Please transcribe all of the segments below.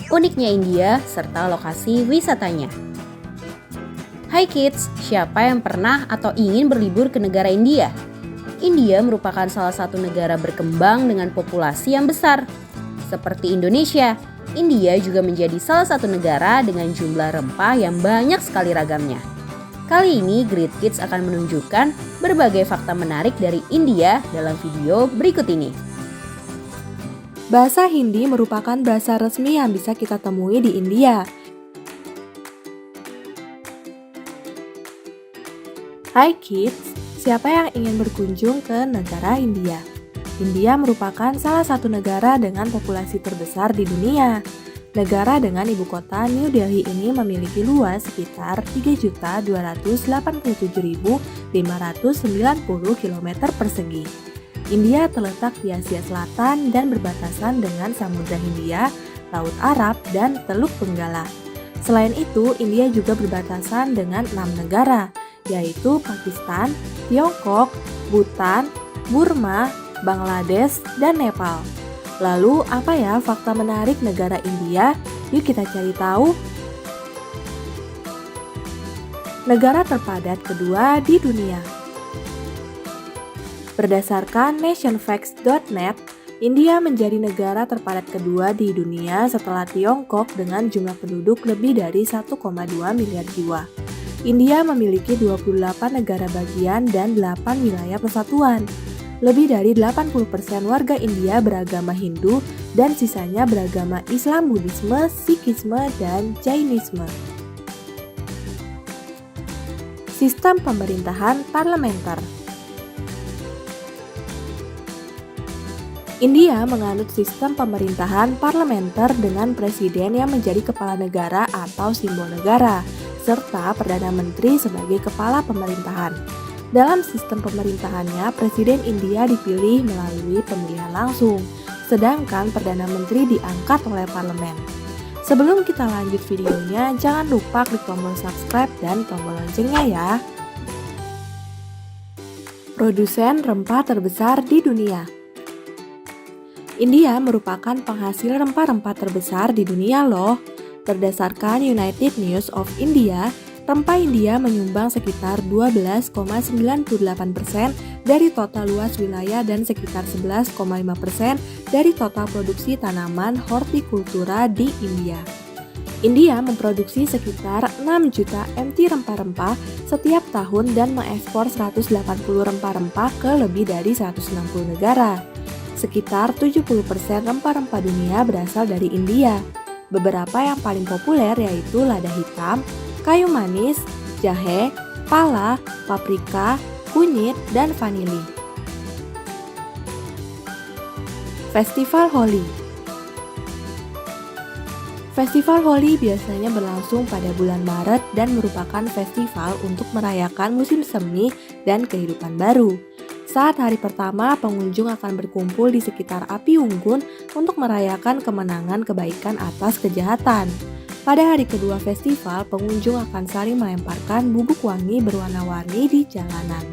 uniknya India, serta lokasi wisatanya. Hai kids, siapa yang pernah atau ingin berlibur ke negara India? India merupakan salah satu negara berkembang dengan populasi yang besar. Seperti Indonesia, India juga menjadi salah satu negara dengan jumlah rempah yang banyak sekali ragamnya. Kali ini Great Kids akan menunjukkan berbagai fakta menarik dari India dalam video berikut ini. Bahasa Hindi merupakan bahasa resmi yang bisa kita temui di India. Hai kids, siapa yang ingin berkunjung ke negara India? India merupakan salah satu negara dengan populasi terbesar di dunia. Negara dengan ibu kota New Delhi ini memiliki luas sekitar 3.287.590 km persegi. India terletak di Asia Selatan dan berbatasan dengan Samudra Hindia, Laut Arab, dan Teluk Benggala. Selain itu, India juga berbatasan dengan 6 negara, yaitu Pakistan, Tiongkok, Bhutan, Burma, Bangladesh, dan Nepal. Lalu, apa ya fakta menarik negara India? Yuk kita cari tahu. Negara terpadat kedua di dunia. Berdasarkan nationfacts.net, India menjadi negara terpadat kedua di dunia setelah Tiongkok dengan jumlah penduduk lebih dari 1,2 miliar jiwa. India memiliki 28 negara bagian dan 8 wilayah persatuan. Lebih dari 80% warga India beragama Hindu dan sisanya beragama Islam, Buddhisme, Sikhisme, dan Jainisme. Sistem pemerintahan parlementer. India menganut sistem pemerintahan parlementer dengan presiden yang menjadi kepala negara atau simbol negara, serta Perdana Menteri sebagai kepala pemerintahan. Dalam sistem pemerintahannya, Presiden India dipilih melalui pemilihan langsung, sedangkan Perdana Menteri diangkat oleh parlemen. Sebelum kita lanjut videonya, jangan lupa klik tombol subscribe dan tombol loncengnya ya. Produsen rempah terbesar di dunia. India merupakan penghasil rempah-rempah terbesar di dunia loh. Berdasarkan United News of India, rempah India menyumbang sekitar 12,98% dari total luas wilayah dan sekitar 11,5% dari total produksi tanaman hortikultura di India. India memproduksi sekitar 6 juta MT rempah-rempah setiap tahun dan mengekspor 180 rempah-rempah ke lebih dari 160 negara. Sekitar 70% rempah-rempah dunia berasal dari India. Beberapa yang paling populer yaitu lada hitam, kayu manis, jahe, pala, paprika, kunyit, dan vanili. Festival Holi. Festival Holi biasanya berlangsung pada bulan Maret dan merupakan festival untuk merayakan musim semi dan kehidupan baru. Saat hari pertama, pengunjung akan berkumpul di sekitar api unggun untuk merayakan kemenangan kebaikan atas kejahatan. Pada hari kedua festival, pengunjung akan saling melemparkan bubuk wangi berwarna-warni di jalanan.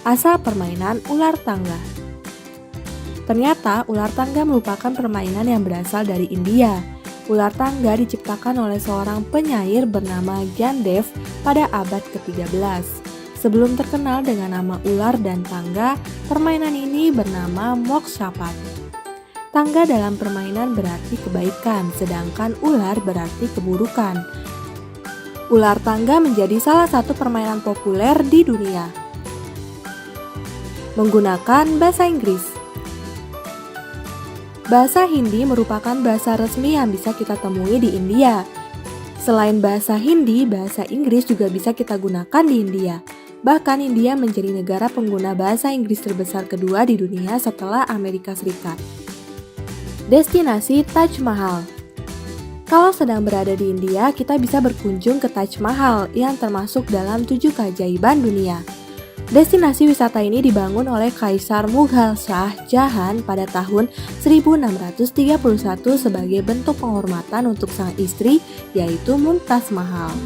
Asal permainan ular tangga. Ternyata, ular tangga merupakan permainan yang berasal dari India. Ular tangga diciptakan oleh seorang penyair bernama Gyandev pada abad ke-13. Sebelum terkenal dengan nama ular dan tangga, permainan ini bernama mokshapat. Tangga dalam permainan berarti kebaikan, sedangkan ular berarti keburukan. Ular tangga menjadi salah satu permainan populer di dunia. Menggunakan bahasa Inggris. Bahasa Hindi merupakan bahasa resmi yang bisa kita temui di India. Selain bahasa Hindi, bahasa Inggris juga bisa kita gunakan di India. Bahkan India menjadi negara pengguna bahasa Inggris terbesar kedua di dunia setelah Amerika Serikat. Destinasi Taj Mahal. Kalau sedang berada di India, kita bisa berkunjung ke Taj Mahal yang termasuk dalam 7 keajaiban dunia. Destinasi wisata ini dibangun oleh Kaisar Mughal Shah Jahan pada tahun 1631 sebagai bentuk penghormatan untuk sang istri, yaitu Mumtaz Mahal.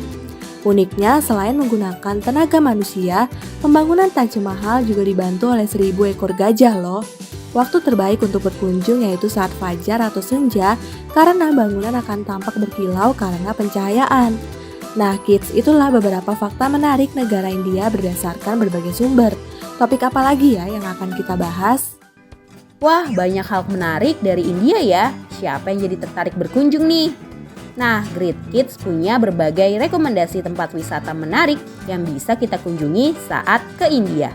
Uniknya, selain menggunakan tenaga manusia, pembangunan Taj Mahal juga dibantu oleh 1000 ekor gajah loh. Waktu terbaik untuk berkunjung yaitu saat fajar atau senja karena bangunan akan tampak berkilau karena pencahayaan. Nah kids, itulah beberapa fakta menarik negara India berdasarkan berbagai sumber. Topik apa lagi ya yang akan kita bahas? Wah, banyak hal menarik dari India ya. Siapa yang jadi tertarik berkunjung nih? Nah, Great Kids punya berbagai rekomendasi tempat wisata menarik yang bisa kita kunjungi saat ke India.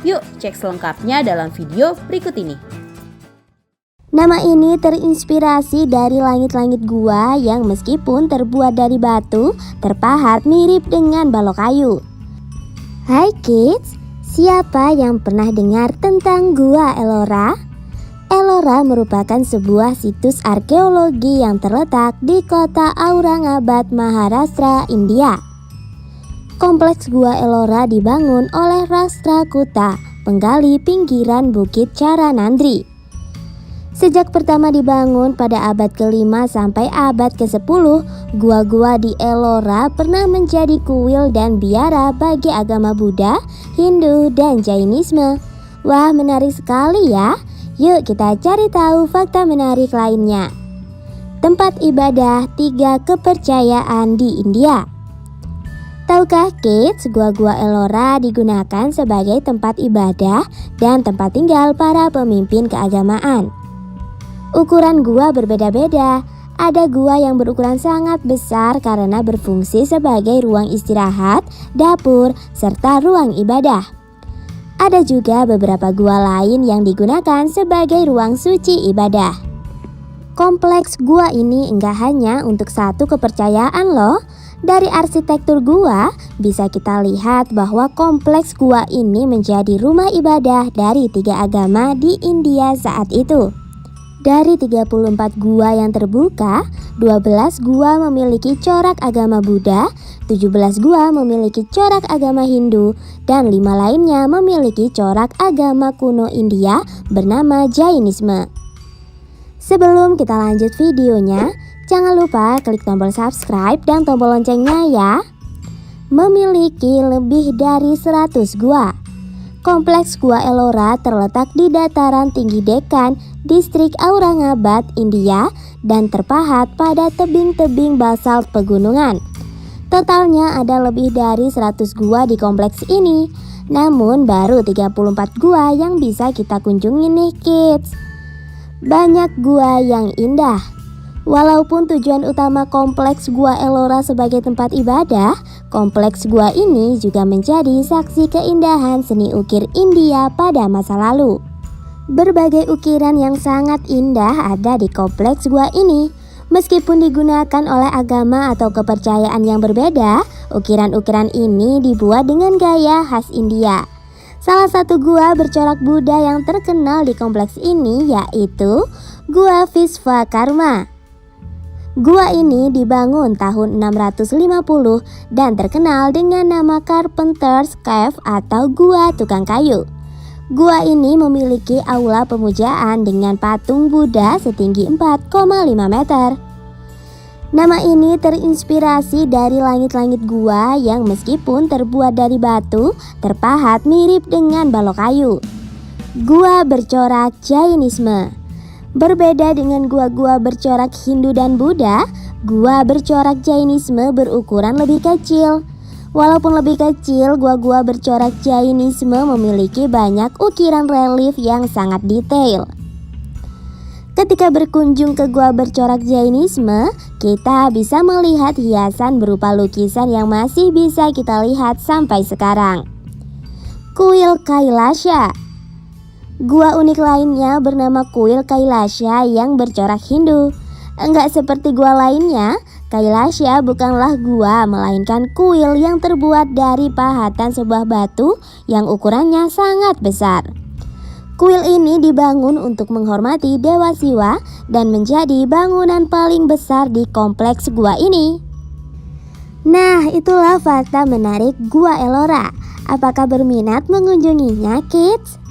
Yuk cek selengkapnya dalam video berikut ini. Nama ini terinspirasi dari langit-langit gua yang meskipun terbuat dari batu, terpahat mirip dengan balok kayu. Hai kids, siapa yang pernah dengar tentang Gua Ellora? Ellora merupakan sebuah situs arkeologi yang terletak di kota Aurangabad, Maharashtra, India. Kompleks Gua Ellora dibangun oleh Rashtrakuta, penggali pinggiran Bukit Charanandri. Sejak pertama dibangun pada abad ke-5 sampai abad ke-10, gua-gua di Ellora pernah menjadi kuil dan biara bagi agama Buddha, Hindu, dan Jainisme. Wah, menarik sekali ya. Yuk kita cari tahu fakta menarik lainnya. Tempat ibadah 3 kepercayaan di India. Tahukah kids, gua-gua Ellora digunakan sebagai tempat ibadah dan tempat tinggal para pemimpin keagamaan. Ukuran gua berbeda-beda. Ada gua yang berukuran sangat besar karena berfungsi sebagai ruang istirahat, dapur, serta ruang ibadah. Ada juga beberapa gua lain yang digunakan sebagai ruang suci ibadah. Kompleks gua ini enggak hanya untuk satu kepercayaan loh. Dari arsitektur gua bisa kita lihat bahwa kompleks gua ini menjadi rumah ibadah dari 3 agama di India saat itu. Dari 34 gua yang terbuka, 12 gua memiliki corak agama Buddha, 17 gua memiliki corak agama Hindu, dan 5 lainnya memiliki corak agama kuno India bernama Jainisme. Sebelum kita lanjut videonya, jangan lupa klik tombol subscribe dan tombol loncengnya ya. Memiliki lebih dari 100 gua. Kompleks Gua Ellora terletak di dataran tinggi Deccan, distrik Aurangabad, India, dan terpahat pada tebing-tebing basalt pegunungan. Totalnya ada lebih dari 100 gua di kompleks ini, namun baru 34 gua yang bisa kita kunjungi nih kids. Banyak gua yang indah. Walaupun tujuan utama kompleks Gua Ellora sebagai tempat ibadah, kompleks gua ini juga menjadi saksi keindahan seni ukir India pada masa lalu. Berbagai ukiran yang sangat indah ada di kompleks gua ini. Meskipun digunakan oleh agama atau kepercayaan yang berbeda, ukiran-ukiran ini dibuat dengan gaya khas India. Salah satu gua bercorak Buddha yang terkenal di kompleks ini yaitu Gua Vishvakarma. Gua ini dibangun tahun 650 dan terkenal dengan nama Carpenter's Cave atau Gua Tukang Kayu. Gua ini memiliki aula pemujaan dengan patung Buddha setinggi 4,5 meter. Nama ini terinspirasi dari langit-langit gua yang meskipun terbuat dari batu, terpahat mirip dengan balok kayu. Gua bercorak Jainisme. Berbeda dengan gua-gua bercorak Hindu dan Buddha, gua bercorak Jainisme berukuran lebih kecil. Walaupun lebih kecil, gua-gua bercorak Jainisme memiliki banyak ukiran relief yang sangat detail. Ketika berkunjung ke gua bercorak Jainisme, kita bisa melihat hiasan berupa lukisan yang masih bisa kita lihat sampai sekarang. Kuil Kailasha. Gua unik lainnya bernama Kuil Kailasha yang bercorak Hindu. Enggak seperti gua lainnya, Kailasha bukanlah gua melainkan kuil yang terbuat dari pahatan sebuah batu yang ukurannya sangat besar. Kuil ini dibangun untuk menghormati Dewa Siwa dan menjadi bangunan paling besar di kompleks gua ini. Nah, itulah fakta menarik Gua Ellora. Apakah berminat mengunjunginya, kids?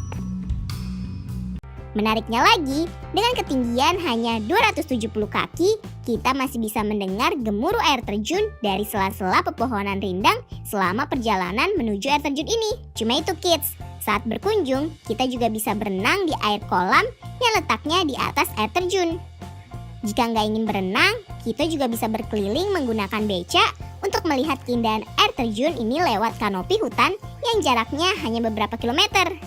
Menariknya lagi, dengan ketinggian hanya 270 kaki, kita masih bisa mendengar gemuruh air terjun dari sela-sela pepohonan rindang selama perjalanan menuju air terjun ini. Cuma itu kids, Saat berkunjung, kita juga bisa berenang di air kolam yang letaknya di atas air terjun. Jika nggak ingin berenang, kita juga bisa berkeliling menggunakan beca untuk melihat keindahan air terjun ini lewat kanopi hutan yang jaraknya hanya beberapa kilometer.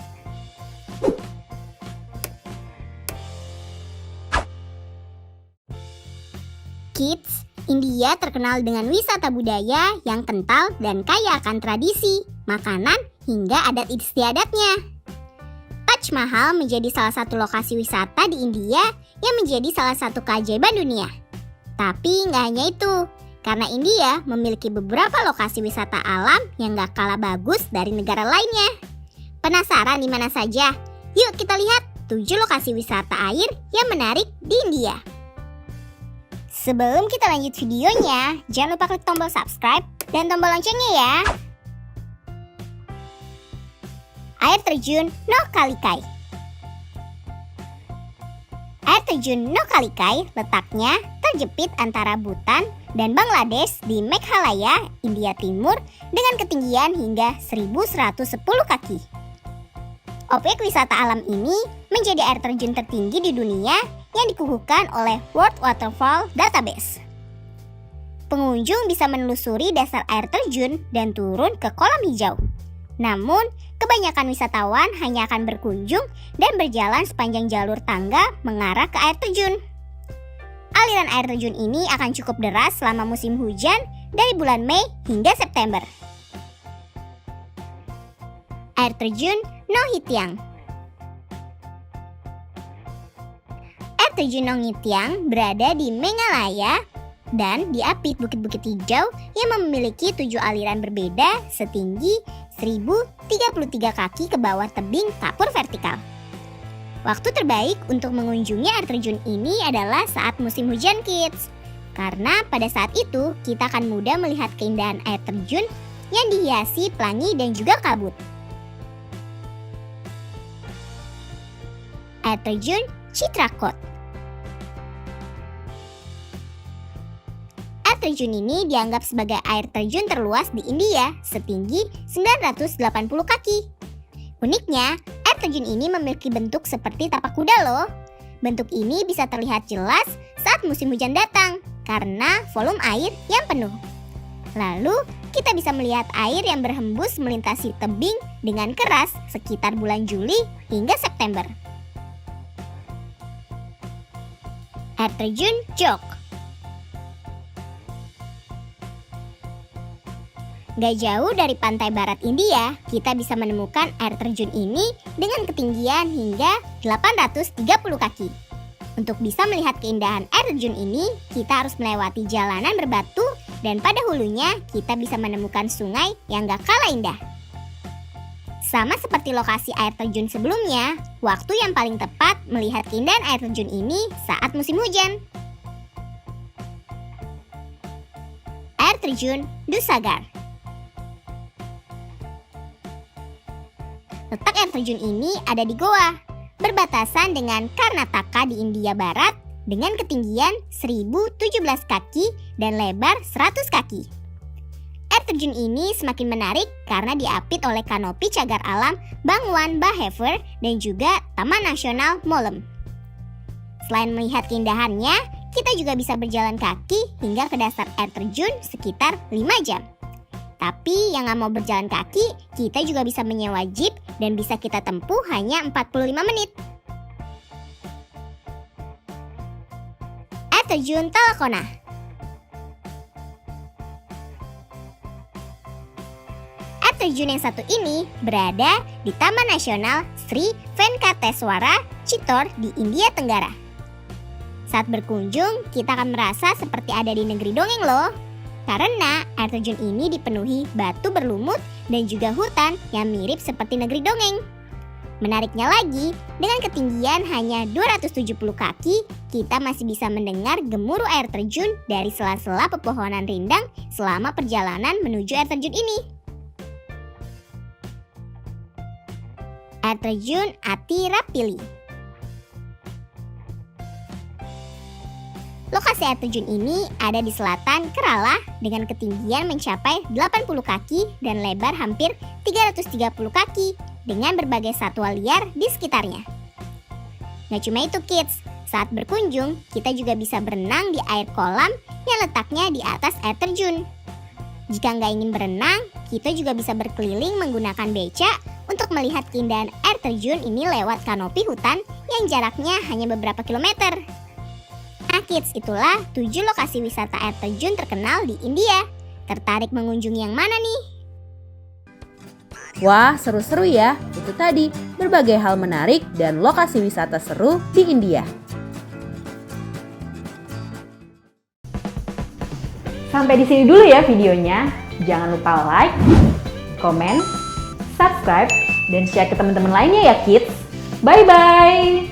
Kids, India terkenal dengan wisata budaya yang kental dan kaya akan tradisi, makanan, hingga adat istiadatnya. Taj Mahal menjadi salah satu lokasi wisata di India yang menjadi salah satu keajaiban dunia. Tapi nggak hanya itu, karena India memiliki beberapa lokasi wisata alam yang nggak kalah bagus dari negara lainnya. Penasaran di mana saja? Yuk kita lihat 7 lokasi wisata air yang menarik di India. Sebelum kita lanjut videonya, jangan lupa klik tombol subscribe dan tombol loncengnya ya. Air terjun Nokkalikai. Air terjun Nokkalikai letaknya terjepit antara Bhutan dan Bangladesh di Meghalaya, India Timur dengan ketinggian hingga 1110 kaki. Objek wisata alam ini menjadi air terjun tertinggi di dunia yang dikukuhkan oleh World Waterfall Database. Pengunjung bisa menelusuri dasar air terjun dan turun ke kolam hijau. Namun, kebanyakan wisatawan hanya akan berkunjung dan berjalan sepanjang jalur tangga mengarah ke air terjun. Aliran air terjun ini akan cukup deras selama musim hujan dari bulan Mei hingga September. Air terjun Nohitiang. Air terjun Nohitiang berada di Meghalaya dan diapit bukit-bukit hijau yang memiliki 7 aliran berbeda setinggi 1033 kaki ke bawah tebing kapur vertikal. Waktu terbaik untuk mengunjungi air terjun ini adalah saat musim hujan, kids. Karena pada saat itu kita akan mudah melihat keindahan air terjun yang dihiasi pelangi dan juga kabut. Air terjun Chitrakot. Air terjun ini dianggap sebagai air terjun terluas di India, setinggi 980 kaki. Uniknya, air terjun ini memiliki bentuk seperti tapak kuda loh. Bentuk ini bisa terlihat jelas saat musim hujan datang, karena volume air yang penuh. Lalu, kita bisa melihat air yang berhembus melintasi tebing dengan keras sekitar bulan Juli hingga September. Air terjun Jok. Gak jauh dari pantai barat India, kita bisa menemukan air terjun ini dengan ketinggian hingga 830 kaki. Untuk bisa melihat keindahan air terjun ini, kita harus melewati jalanan berbatu dan pada hulunya kita bisa menemukan sungai yang gak kalah indah. Sama seperti lokasi air terjun sebelumnya, waktu yang paling tepat melihat keindahan air terjun ini saat musim hujan. Air terjun Dusagar. Letak air terjun ini ada di Goa, berbatasan dengan Karnataka di India Barat dengan ketinggian 1017 kaki dan lebar 100 kaki. Air terjun ini semakin menarik karena diapit oleh kanopi cagar alam Bangwan Bahever dan juga Taman Nasional Mollem. Selain melihat keindahannya, kita juga bisa berjalan kaki hingga ke dasar air terjun sekitar 5 jam. Tapi yang nggak mau berjalan kaki, kita juga bisa menyewa jeep dan bisa kita tempuh hanya 45 menit. Air terjun Talakona. Air terjun yang satu ini berada di Taman Nasional Sri Venkateswara Chittor di India Tenggara. Saat berkunjung, kita akan merasa seperti ada di negeri dongeng loh. Karena air terjun ini dipenuhi batu berlumut dan juga hutan yang mirip seperti negeri dongeng. Menariknya lagi, dengan ketinggian hanya 270 kaki, kita masih bisa mendengar gemuruh air terjun dari sela-sela pepohonan rindang selama perjalanan menuju air terjun ini. Air terjun Atirapilli. Lokasi air terjun ini ada di selatan Kerala dengan ketinggian mencapai 80 kaki dan lebar hampir 330 kaki dengan berbagai satwa liar di sekitarnya. Nggak cuma itu kids, saat berkunjung kita juga bisa berenang di air kolam yang letaknya di atas air terjun. Jika nggak ingin berenang, kita juga bisa berkeliling menggunakan beca untuk melihat keindahan air terjun ini lewat kanopi hutan yang jaraknya hanya beberapa kilometer. Nah kids, itulah 7 lokasi wisata air terjun terkenal di India. Tertarik mengunjungi yang mana nih? Wah, seru-seru ya. Itu tadi berbagai hal menarik dan lokasi wisata seru di India. Sampai di sini dulu ya videonya. Jangan lupa like, komen, subscribe, dan share ke teman-teman lainnya ya kids. Bye-bye!